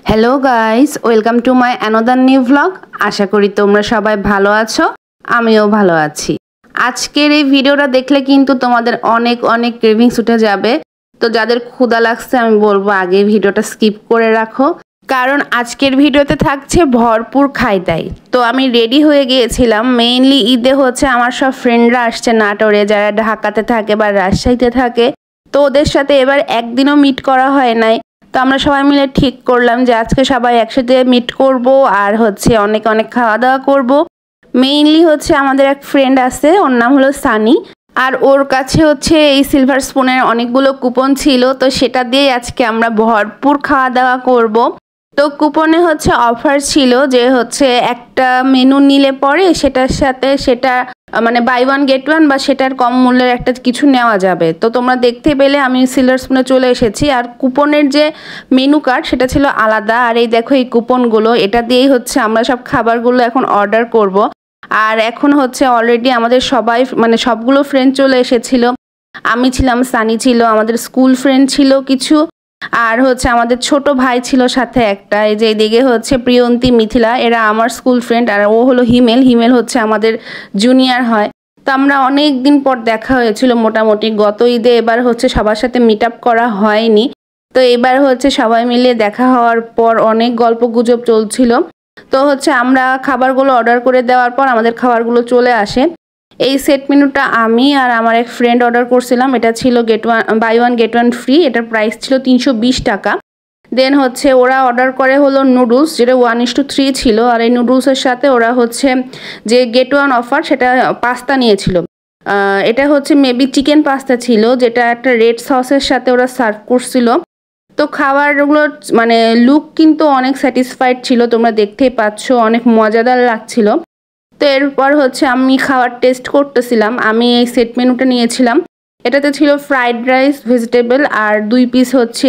Hello guys, welcome to my another new vlog. আশা করি তোমরা সবাই ভালো আছো, আমিও ভালো আছি। আজকের এই ভিডিওটা দেখলে কিন্তু তোমাদের অনেক অনেক ক্রেভিংস উঠে যাবে। তো যাদের ক্ষুধা লাগছে আমি বলবো আগে ভিডিওটা স্কিপ করে রাখো, কারণ আজকের ভিডিওতে থাকছে ভরপুর খাইদাই। তো আমি রেডি হয়ে গিয়েছিলাম, মেইনলি ঈদে হচ্ছে আমার সব ফ্রেন্ডরা আসছে নাটোরে, যারা ঢাকাতে থাকে বা রাজশাহীতে থাকে। তো ওদের সাথে এবার একদিনও মিট করা হয় নাই। তো আমরা সবাই মিলে ঠিক করলাম যে আজকে সবাই একসাথে মিট করব আর হচ্ছে অনেক অনেক খাওয়া দাওয়া করব। মেইনলি হচ্ছে আমাদের এক ফ্রেন্ড আছে, ওর নাম হলো সানি, আর ওর কাছে হচ্ছে এই সিলভার স্পুনের অনেকগুলো কুপন ছিল। তো সেটা দিয়ে আজকে আমরা ভরপুর খাওয়া দাওয়া করব। তো কুপনে হচ্ছে অফার ছিল যে হচ্ছে একটা মেনু নিলে পরে সেটার সাথে সেটা মানে বাই ওয়ান গেট ওয়ান বা সেটার কম মূল্যের একটা কিছু নেওয়া যাবে। তো তোমরা দেখতে পেলে আমি সিলভার স্পুনে চলে এসেছি, আর কুপনের যে মেনু কার্ড সেটা ছিল আলাদা। আর এই দেখো এই কুপনগুলো, এটা দিয়েই হচ্ছে আমরা সব খাবারগুলো এখন অর্ডার করব। আর এখন হচ্ছে অলরেডি আমাদের সবাই মানে সবগুলো ফ্রেন্ড চলে এসেছিল। আমি ছিলাম, সানি ছিল, আমাদের স্কুল ফ্রেন্ড ছিল কিছু, আর হচ্ছে আমাদের ছোট ভাই ছিল সাথে একটা। এই যে এইদিকে হচ্ছে প্রিয়ন্তী, মিথিলা, এরা আমার স্কুল ফ্রেন্ড, আর ও হলো হিমেল। হিমেল হচ্ছে আমাদের জুনিয়র হয়। তো আমরা অনেক দিন পর দেখা হয়েছিল মোটামুটি গত ঈদে। এবার হচ্ছে সবার সাথে মিট আপ করা হয়নি। তো এবার হচ্ছে সবাই মিলে দেখা হওয়ার পর অনেক গল্প গুজব চলছিল। তো হচ্ছে আমরা খাবারগুলো অর্ডার করে দেওয়ার পর আমাদের খাবারগুলো চলে আসে। এই সেট মেনুটা আমি আর আমার এক ফ্রেন্ড অর্ডার করছিলাম। এটা ছিল buy one get one free. এটার প্রাইস ছিল 320 টাকা। দেন হচ্ছে ওরা অর্ডার করে হলো নুডলস, যেটা 1:3 ছিল। আর এই নুডলসের সাথে ওরা হচ্ছে যে গেট ওয়ান অফার, সেটা পাস্তা নিয়েছিল। এটা হচ্ছে মেবি চিকেন পাস্তা ছিল, যেটা একটা রেড সসের সাথে ওরা সার্ভ করছিল। তো খাবারগুলো মানে লুক কিন্তু অনেক স্যাটিসফাইড ছিল, তোমরা দেখতেই পাচ্ছ, অনেক মজাদার লাগছিল। তো এরপর হচ্ছে আমি খাবার টেস্ট করতেছিলাম। আমি এই সেট মেনুটা নিয়েছিলাম। এটাতে ছিল ফ্রাইড রাইস, ভেজিটেবল আর 2 পিস হচ্ছে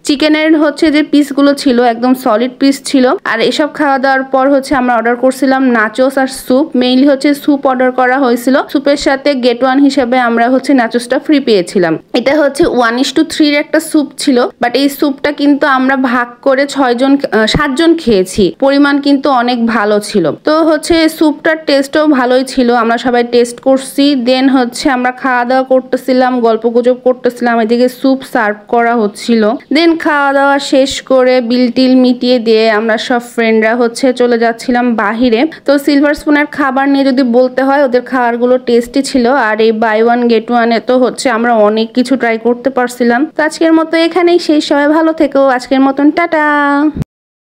চিকেনের হচ্ছে যে পিসগুলো ছিল একদম সলিড পিস ছিল। আর এসব খাওয়া দাওয়ার পর হচ্ছে আমরা অর্ডার করছিলাম নাচোস আর স্যুপ। মেইনলি হচ্ছে স্যুপ অর্ডার করা হয়েছিল, স্যুপের সাথে গেট ওয়ান হিসেবে আমরা হচ্ছে নাচোসটা ফ্রি পেয়েছিলাম। এটা হচ্ছে 1:3 একটা স্যুপ ছিল, বাট এই স্যুপটা কিন্তু আমরা ভাগ করে 7 জন খেয়েছি। পরিমাণ কিন্তু অনেক ভালো ছিল। তো হচ্ছে স্যুপটার টেস্টও ভালোই ছিল, আমরা সবাই টেস্ট করছি। দেন হচ্ছে আমরা খাওয়া দাওয়া করতেছিলাম, গল্প গুজব করতেছিলাম, এদিকে স্যুপ সার্ভ করা হচ্ছিল। দেন খাওয়া দাওয়া শেষ করে বিল টিল মিটিয়ে দিয়ে আমরা সব ফ্রেন্ডরা হচ্ছে চলে যাচ্ছিলাম বাহিরে। তো সিলভার স্পুনের খাবার নিয়ে যদি বলতে হয়, ওদের খাবারগুলো টেস্টি ছিল। আর এই বাই ওয়ান গেট ওয়ানে তো হচ্ছে আমরা অনেক কিছু ট্রাই করতে পারছিলাম। তো আজকের মতো এখানেই শেষ, সবাই ভালো থেকো, আজকের মতন টাটা।